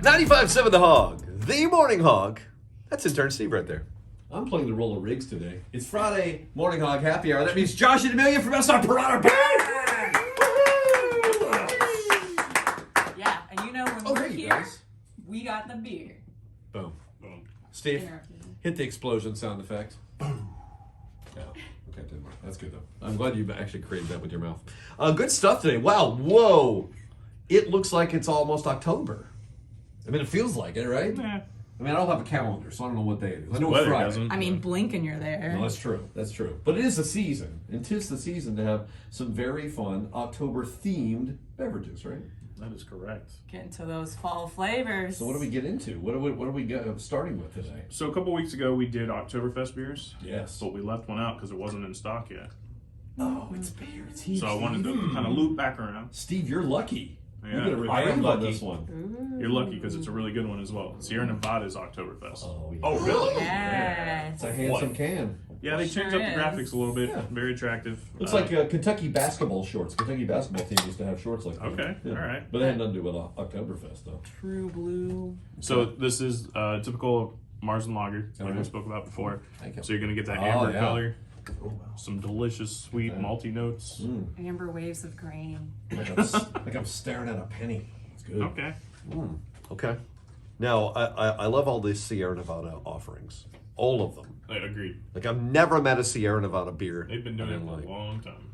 95.7 The Hog, the morning hog. That's intern Steve right there. I'm playing the role of Riggs today. It's Friday Morning Hog Happy Hour. That means Josh and Amelia from SR Perrott are back! Yeah, and you know when we're here, we got the beer. Boom. Boom. Steve, hit the explosion sound effect. Boom. Yeah. Okay, that's good though. I'm glad you actually created that with your mouth. Good stuff today. Wow. Whoa. It looks like it's almost October. I mean, it feels like it, right? Yeah. I mean, I don't have a calendar, so I don't know what day it is. I know it's Friday. I mean, blink and you're there. No, that's true. That's true. But it is the season. And 'tis the season to have some very fun October-themed beverages, right? That is correct. Get into those fall flavors. So what do we get into? What do we starting with today? So a couple weeks ago, we did Oktoberfest beers. Yes. But we left one out because it wasn't in stock yet. Oh, it's beer. It's So I wanted to kind of loop back around. Steve, you're lucky. Yeah, You're going to I am regret on lucky. this one. You're lucky because it's a really good one as well. Sierra Nevada's Oktoberfest. Oh, yeah. Oh, really? Yes. It's a handsome can. Yeah, they changed up the graphics a little bit. Yeah. Very attractive. Looks like Kentucky basketball shorts. Kentucky basketball team used to have shorts like that. Okay, all right. But they had nothing to do with Oktoberfest, though. True blue. So this is typical Marzen lager, like we Okay. spoke about before. Thank you. So you're going to get that Oh, amber yeah. color. Some delicious, sweet, Okay. malty notes. Amber waves of grain. Like I'm staring at a penny. It's good. Okay. Okay. Now, I love all these Sierra Nevada offerings. All of them. I agree. Like, I've never met a Sierra Nevada beer. They've been doing I it didn't for like. a long time.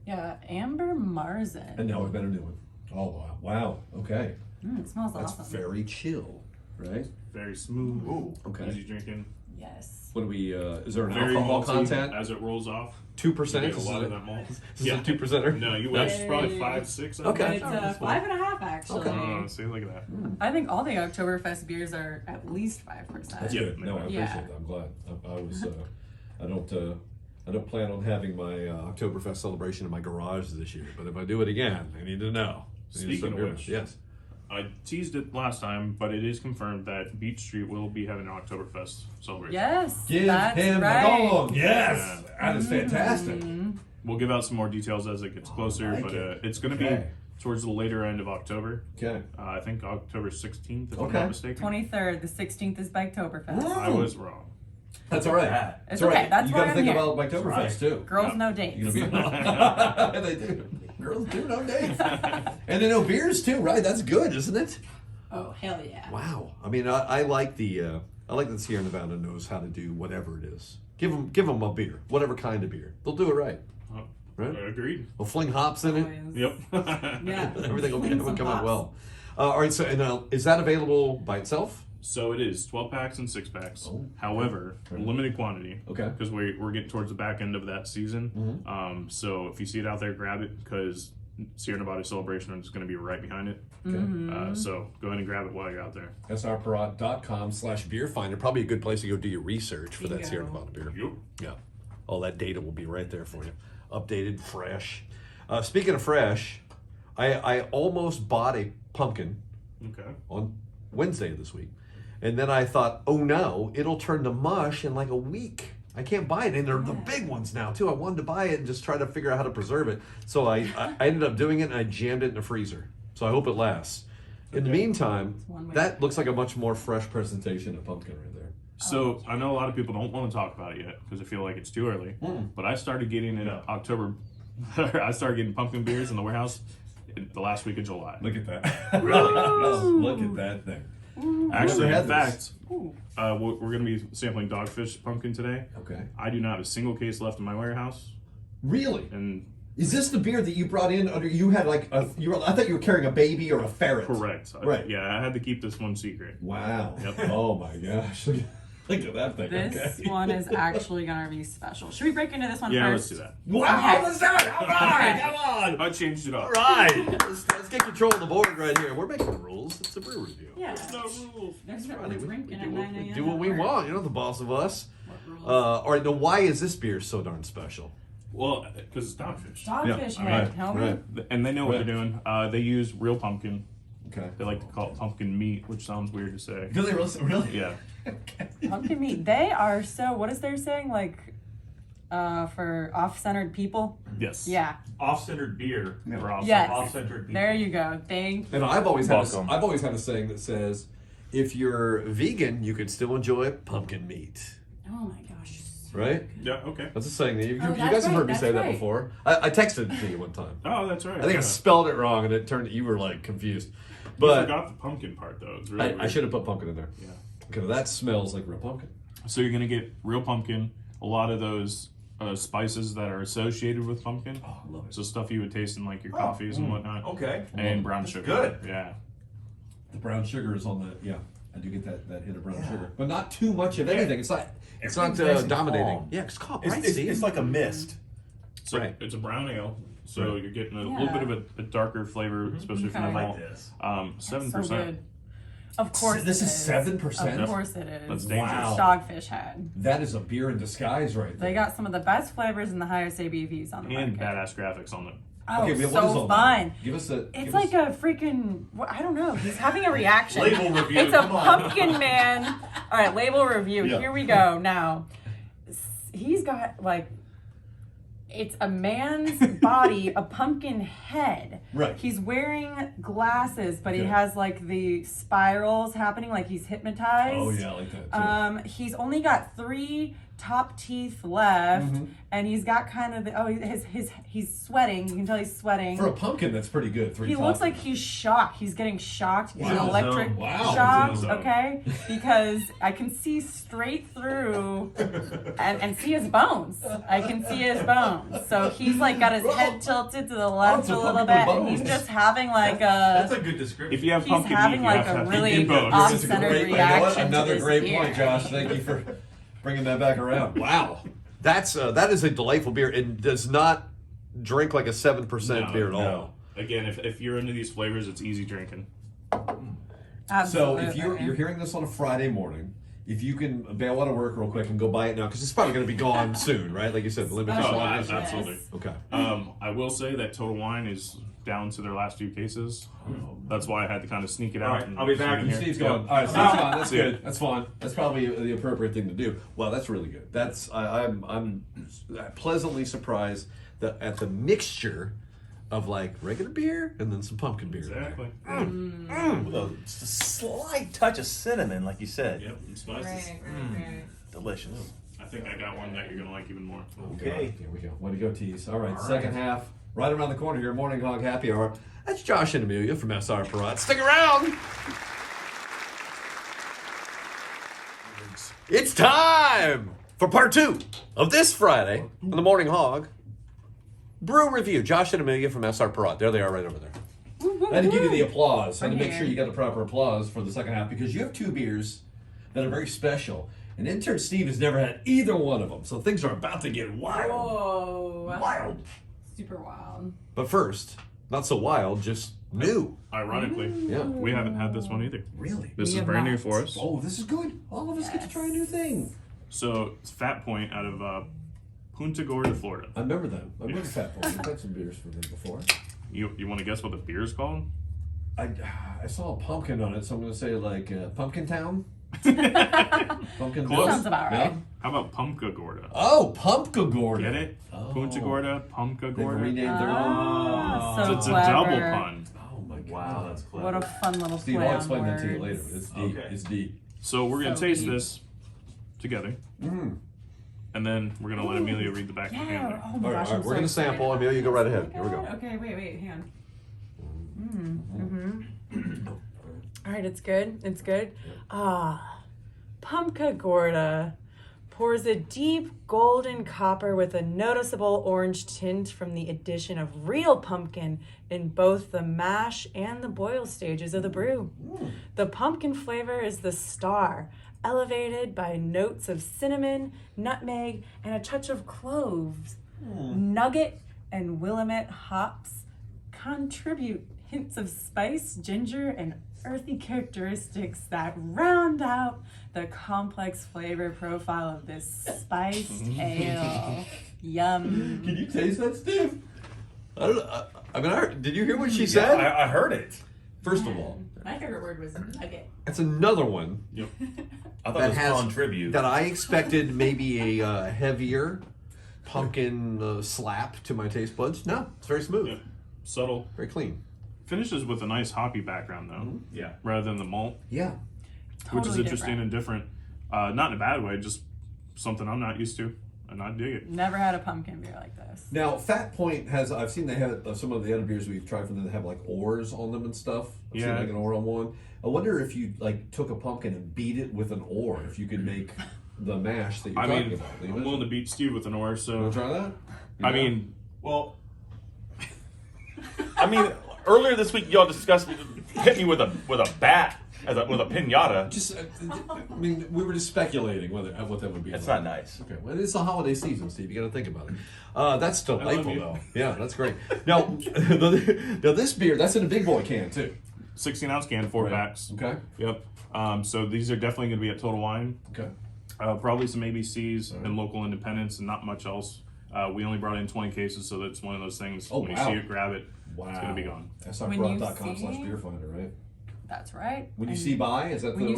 Yeah, Amber Marzen. And now we've got a new one. Oh, wow. Wow. Okay. It smells That's awesome. very chill, right? Very smooth. Okay. Easy drinking. Yes. What do we, is there an Very alcohol malty content? as it rolls off. 2%? You get a Is lot it- of that malt. Is this a 2%er? No, you wish. It's probably 5, 6. Okay. It's 5.5 actually. Oh, see, look at that. I think all the Oktoberfest beers are at least 5%. That's Yeah, good. No, I appreciate yeah. that. I'm glad. I don't plan on having my Oktoberfest celebration in my garage this year, but if I do it again, I need to know. I need to Speaking start of doing which, it. Yes. I teased it last time, but it is confirmed that Beach Street will be having an Oktoberfest celebration. Yes. Give that's him right. the gong. Yes. That is fantastic. We'll give out some more details as it gets closer, like but it. it's going to be Okay. towards the later end of October. Okay. I think October 16th, if I'm Okay. not mistaken. 23rd. The 16th is Biketoberfest. I was wrong. That's all right. It's That's all okay. right. That's you why got to I'm think here. about Oktoberfest too. Girls Yeah. no dates. You're gonna be. They do. Girls do know dates, and they know beers too, right? That's good, isn't it? Oh hell yeah. Wow. I mean, I like the Sierra Nevada knows how to do whatever it is. Give them a beer, whatever kind of beer. They'll do it right. Oh, Right? Agreed. They'll fling hops in it. Always. Yep. Yeah. Everything will Fling come some out hops. well. All right. So, is that available by itself? So it is 12 packs and 6 packs. Oh. However, limited quantity. Okay. Because we're getting towards the back end of that season. So if you see it out there, grab it because Sierra Nevada Celebration is going to be right behind it. Okay. So go ahead and grab it while you're out there. srperrott.com/beer Finder, probably a good place to go do your research for that Bingo. Sierra Nevada beer. Yep. Yeah. All that data will be right there for you. Updated, fresh. Speaking of fresh, I almost bought a pumpkin Okay. on Wednesday of this week. And then I thought, oh no, it'll turn to mush in like a week. I can't buy it. And they're the big ones now too. I wanted to buy it and just try to figure out how to preserve it. So I ended up doing it and I jammed it in the freezer. So I hope it lasts. In the meantime, one way. that looks like a much more fresh presentation of pumpkin right there. So I know a lot of people don't want to talk about it yet because they feel like it's too early. But I started getting in October. I started getting pumpkin beers in the warehouse in the last week of July. Look at that. Look at that thing. Actually, Never in had fact, we're going to be sampling Dogfish pumpkin today. Okay. I do not have a single case left in my warehouse, Really? and Is this the beer that you brought in under? You had like I thought you were carrying a baby or a ferret. correct. Right. Yeah, I had to keep this one secret. Wow. Yep. Oh my gosh. Look at that thing. This Okay. one is actually gonna be special. Should we break into this one Yeah, first? let's do that. Wow. Okay. Let's do it. All right. Okay. Come on. I changed it up. All right. Let's get control of the board right here. We're making the rules. It's a brew review. Yeah. No rules. That's right. Friday, We're drinking at we 9 a.m. do what we want. You're not the boss of us. What rules? All right. Now, why is this beer so darn special? Well, because it's Dogfish. Dogfish Yeah, head, right, homie. right. And they know what Right. they're doing. They use real pumpkin. Okay. They like to call it pumpkin meat, which sounds weird to say. Do they really? Yeah. Pumpkin meat. They are so. What is their saying? Like, for off-centered people. Yes. Yeah. Off-centered beer. For Yes. off-centered people. There you go. Thank you. And I've always had Welcome. I've always had a saying that says, if you're vegan, you can still enjoy pumpkin meat. Oh my gosh. Right? Yeah. Okay. That's a saying. You Oh, guys that's have heard me right, say that's that right. before. I texted it to you one time. Oh, that's right. I think I yeah. spelled it wrong, and it turned. You were like confused. You But forgot the pumpkin part though. It's really I weird. should have put pumpkin in there. Yeah. Because that smells like real pumpkin. So you're gonna get real pumpkin. A lot of those spices that are associated with pumpkin. Oh, I love it. So stuff you would taste in like your coffees and whatnot. Okay. And brown sugar. good. Yeah. The brown sugar is on that. Yeah, I do get that hit of brown sugar, but not too much of anything. It's not. It's not Everything's nice and dominating. calm. Yeah, it's calm. It's, Right, it's, Steve? it's like a mist. So Right. it's a brown ale. So Right. you're getting a Yeah. little bit of a darker flavor, especially from the Okay. I malt. like this. 7%. So good. Of course This it is 7%? Of course it is. That's dangerous. Wow. Dogfish Head. That is a beer in disguise, right there. They got some of the best flavors and the highest ABVs on the And market. badass graphics on it. Oh, okay, but so what is all fun. that? Give us a. It's give like us, a freaking, I don't know, he's having a reaction. Label review, It's a come on. pumpkin man. All right, label review. Yeah. Here we go. Now, he's got like, it's a man's body, a pumpkin head. Right. He's wearing glasses, but he Okay. has like the spirals happening, like he's hypnotized. Oh yeah, I like that too. He's only got 3 top teeth left, Mm-hmm. and he's got kind of he's sweating. You can tell he's sweating. For a pumpkin, that's pretty good. He looks like he's shocked. He's getting shocked. He's Wow. electric Wow. shocked, Zone. okay? Because I can see straight through and see his bones. I can see his bones. So he's like got his head tilted to the left it's a a little pumpkin bit, with and he's bones. just having like That's a a good description. If you have He's pumpkin having, meat, you like, have to a have really pumpkin bones. off- That's a centered great, reaction to another this great beer. point, Josh. Thank you for bringing that back around. Wow, that is a delightful beer and does not drink like a 7% beer at all. no. Again, if you're into these flavors, it's easy drinking. So absolutely. if you're hearing this on a Friday morning, if you can bail out of work real quick and go buy it now, because it's probably going to be gone soon, right? Like you said, the limited Oh, quantities. absolutely. Okay. I will say that Total Wine is down to their last few cases. That's why I had to kind of sneak it out. All right, and I'll be sneak back. in here. Steve's gone. Yep. All right, Steve's gone. That's See ya. good. That's fine. That's probably the appropriate thing to do. Well, that's really good. I'm pleasantly surprised that at the mixture of like regular beer and then some pumpkin beer. in there. Exactly. With a slight touch of cinnamon, like you said. Yep. And spices. right. Delicious. I think I got one that you're gonna like even more. Okay. Here we go. Way to go, Tease. All right, second half, right around the corner here, Morning Hog Happy Hour. That's Josh and Amelia from SR Perrott. Stick around. It's time for part 2 of this Friday on the Morning Hog Brew Review. Josh and Amelia from SR Perrott. There they are, right over there. I had to give you the applause. I had to make Right sure here. you got the proper applause for the second half because you have 2 beers that are very special. And intern Steve has never had either one of them, so things are about to get wild. Whoa. Wild. Super wild. But first, not so wild, just new. Ironically, Yeah. we haven't had this one either. Really? This We is have brand new not. for us. Oh, this is good. All of us get to try a new thing. So it's Fat Point out of Punta Gorda, Florida. I remember them. I remember Fat Boy. We've had some beers from them before. You want to guess what the beer is called? I saw a pumpkin on it, so I'm going to say like Pumpkin Town. Pumpkin Close. Sounds about right. How about Pumpka Gorda? Oh, Pumpkin Gorda. Get it? Oh. Punta Gorda, Pumpka They've Gorda. renamed their own. Ah, so It's a clever. double pun. Oh my god. Wow, that's clever. What a fun little Steve, play I'll on explain that to you words. later. It's deep. Okay. It's deep. So we're gonna So taste deep. this together, Mm. and then we're gonna let Amelia read the back of the can. Yeah. there. Oh my All right, gosh. all right, I'm we're so gonna sample. excited. Amelia, you go right ahead. Oh Here we go. God. Okay, wait, hand. All right, it's good. It's good. Pumpka Gorda pours a deep golden copper with a noticeable orange tint from the addition of real pumpkin in both the mash and the boil stages of the brew. The pumpkin flavor is the star, elevated by notes of cinnamon, nutmeg, and a touch of cloves. Nugget and Willamette hops contribute hints of spice, ginger, and earthy characteristics that round out the complex flavor profile of this spiced ale. Yum. Can you taste that, Steve? I don't know. I mean, did you hear what she Yeah, said? I heard it. First of all, My favorite word was nugget. it's another one I thought that it was has contribute. that I expected maybe a heavier pumpkin slap to my taste buds. No, it's very smooth, Yeah. Subtle. very clean. Finishes with a nice hoppy background though, Yeah. rather than the malt, Yeah. which is Totally interesting and different. Not in a bad way, just something I'm not used to, and I dig it. Never had a pumpkin beer like this. Now, Fat Point has, I've seen they have some of the other beers we've tried from them that have like oars on them and stuff. I've seen Yeah. like an oar on one. I wonder if you like took a pumpkin and beat it with an oar, if you could make the mash that you're I talking mean, about. I'm willing to beat Steve with an oar, You so want to try that? I mean, Well, I mean, earlier this week y'all discussed hit me with a bat with a pinata. Just, I mean, we were just speculating what that would be. It's like. not nice. Okay, well, it's the holiday season, Steve. You got to think about it. That's delightful, you. though. Yeah, that's great. Now, now this beer, that's in a big boy can too. 16-ounce can, 4 packs. Okay. Yep. So these are definitely going to be at Total Wine. Okay. Probably some ABCs and local independents, and not much else. We only brought in 20 cases, so that's one of those things. Oh, when you wow. see it, grab it. Wow. It's going to be gone. When you SRProduct.com/beerfinder, right? That's right. When you And see buy, is that when the you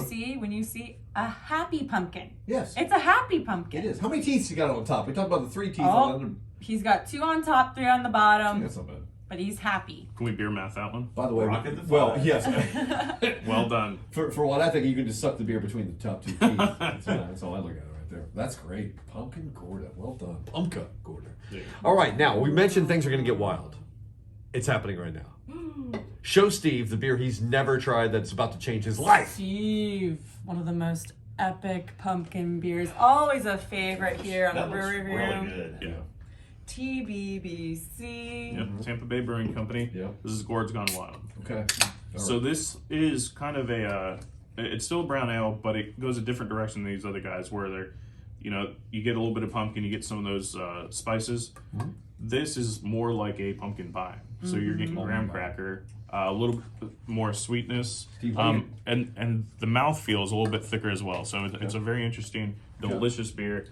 see a happy pumpkin. Yes. It's a happy pumpkin. It is. How many teeth you got on top? We talked about the 3 teeth Oh, on the he's got 2 on top, 3 on the bottom, That's not bad. but he's happy. Can we beer math that one? By the way, Rocket the well, five. yes. Well done. for what I think, you can just suck the beer between the top 2 teeth. That's all I look at right there. That's great. Pumpkin Gorda. Well done. Pumpkin Gorda. Yeah. All right, now, we mentioned things are going to get wild. It's happening right now. Show Steve the beer he's never tried that's about to change his life. Steve, one of the most epic pumpkin beers. Always a favorite here on That the looks brewery really room. good. Yeah. TBBC. Yep. Tampa Bay Brewing Company. Yep. This is Gourd's Gone Wild. Okay. All So right. this is kind of it's still a brown ale, but it goes a different direction than these other guys, where they're, you get a little bit of pumpkin, you get some of those spices. Mm-hmm. This is more like a pumpkin pie. So you're getting graham cracker, a little bit more sweetness, Steve, what do you- and the mouthfeel is a little bit thicker as well. So it's a very interesting, delicious beer.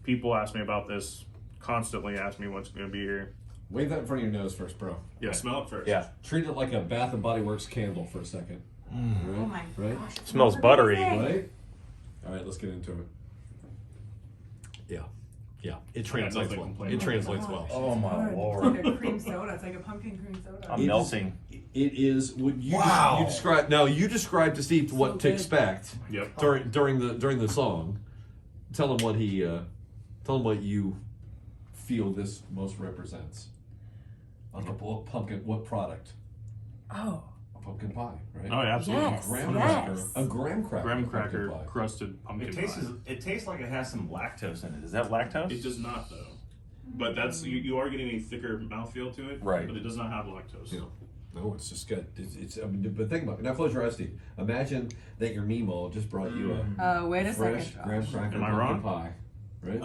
People ask me about this constantly. Ask me what's going to be here. Wave that in front of your nose first, bro. Yeah, smell it first. Yeah. Treat it like a Bath and Body Works candle for a second. Right? Oh my Right? gosh. it Smells buttery. Right? All right, let's get into it. Yeah. Yeah. It translates nothing well. complaining It translates gosh. well. Oh my It's lord. like a cream soda. It's like a pumpkin cream soda. I'm It is- melting. It is what you Wow. you describe. Now you described to Steve what to good. expect Yep. during the song. Tell him what what you feel this most represents. Like what pumpkin? What product? Oh. A pumpkin pie, right? Oh, yeah, absolutely. Yes. Graham cracker. A graham cracker. Graham pumpkin cracker pie. crusted pumpkin It pie. tastes like it has some lactose in it. Is that lactose? It does not though. But that's you are getting a thicker mouthfeel to it. Right. But it does not have lactose. Yeah. No, it's just good. It's I mean, but think about it. Now close your eyes, Steve. Imagine that your Mimo just brought you a Wait a fresh second. graham Josh. cracker Am I pumpkin wrong? pie, right?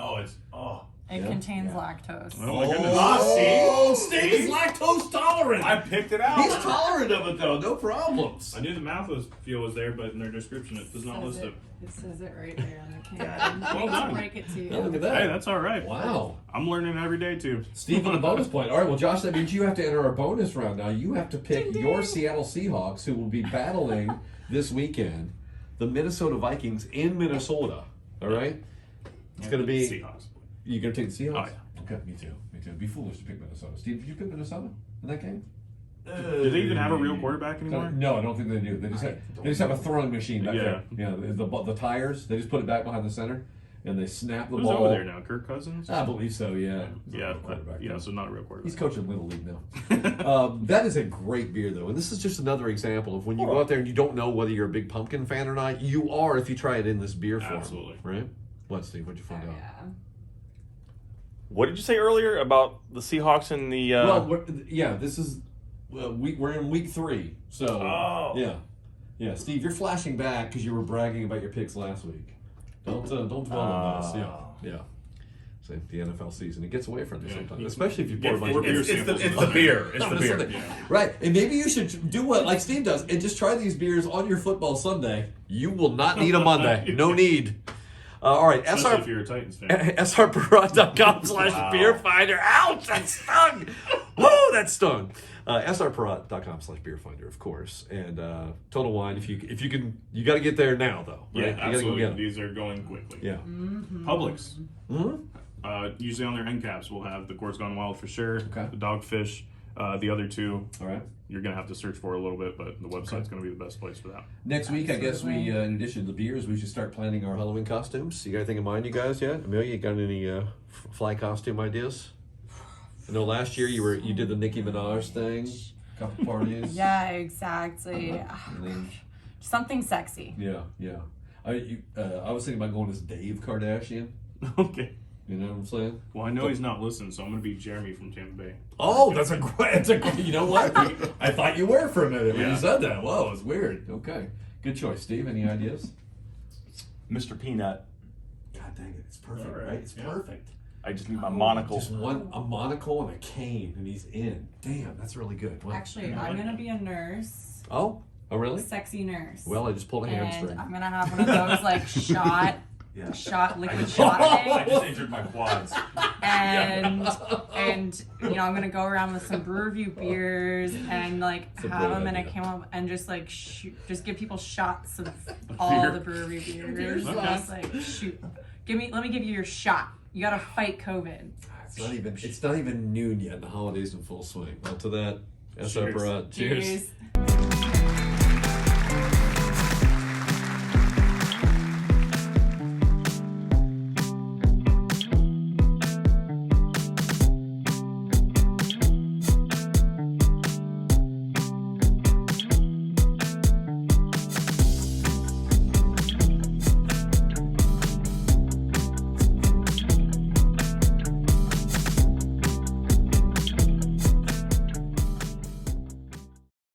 It Yeah. contains lactose. Oh my goodness. Oh, Steve is lactose tolerant. I picked it out. He's tolerant of it though, no problems. I knew the mouthfeel was there, but in their description it does not list it. It says it right there on the Yeah. can. Well done. Break it to you. Now look at that. Hey, that's all right. Wow. I'm learning every day too. Steve with a bonus point. All right, well, Josh, that means you have to enter our bonus round now. You have to pick your Seattle Seahawks, who will be battling this weekend the Minnesota Vikings in Minnesota. All right? It's going to be. Seahawks. You going to take the Seahawks? Oh, yeah. Okay, me too. Me too. It'd be foolish to pick Minnesota. Steve, did you pick Minnesota in that game? Do they even have a real quarterback anymore? No, I don't think they do. They just have a throwing machine back Yeah. there. Yeah, the tires. They just put it back behind the center, and they snap the Who's ball. over there now? Kirk Cousins? I believe so. Yeah. Yeah, Quarterback, yeah, so not a real quarterback. He's coaching Little League now. That is a great beer, though. And this is just another example of when you go out there and you don't know whether you're a big pumpkin fan or not. You are if you try it in this beer form. Absolutely. Right? What, Steve? What'd you find out? Yeah. What did you say earlier about the Seahawks and the? Well, this is we're in week 3. So, Oh. yeah. Steve, you're flashing back because you were bragging about your picks last week. Don't dwell on this. Yeah. So the NFL season, it gets away from you sometimes, especially if you pour a bunch of beer. It's the beer. It's the beer. Right, and maybe you should do what like Steve does and just try these beers on your football Sunday. You will not need a Monday. No need. All right, Especially if you're a Titans fan. srperrott.com/beerfinder. Ouch, that stung. Woo, that stung. srperrott.com/beerfinder, of course, and Total Wine. If you can, you got to get there now though. Right? Yeah, You gotta go absolutely. get 'em. These are going quickly. Yeah. Publix. Mm-hmm. Usually on their end caps, we'll have the Gourds Gone Wild for sure. Okay. The Dogfish. The other two, All right. you're gonna have to search for a little bit, but the website's gonna be the best place for that. Next week, I guess we, Absolutely. in addition to the beers, we should start planning our Halloween costumes. You got anything in mind, you guys, yet? Amelia, you got any fly costume ideas? I know last year you did the Nicki Minaj thing, couple parties. Yeah, exactly. And then, Something sexy. yeah. I was thinking about going as Dave Kardashian. Okay. You know what I'm saying? Well, I know he's not listening, so I'm gonna be Jeremy from Tampa Bay. Oh, that's a great. You know what? I thought you were for a minute when Yeah. you said that. Whoa, it's weird. Okay, good choice, Steve. Any ideas? Mr. Peanut. God dang it, it's perfect, All right. right? It's Yeah. perfect. I just need my monocle. Just a monocle and a cane, and he's in. Damn, that's really good. Wow. Actually, I'm gonna be a nurse, Oh really? sexy nurse. Well, I just pulled a and hamstring. I'm gonna have one of those like Yeah. liquid I shot just injured my quads. and you know I'm gonna go around with some brew review beers and like It's a have great them in a idea. camel and just like just give people shots of all Beer. the brew review beers. Okay. Just like shoot, let me give you your shot. You gotta fight COVID. It's not even noon yet. The holidays in full swing. Well, to that, Cheers. Cheers. Cheers.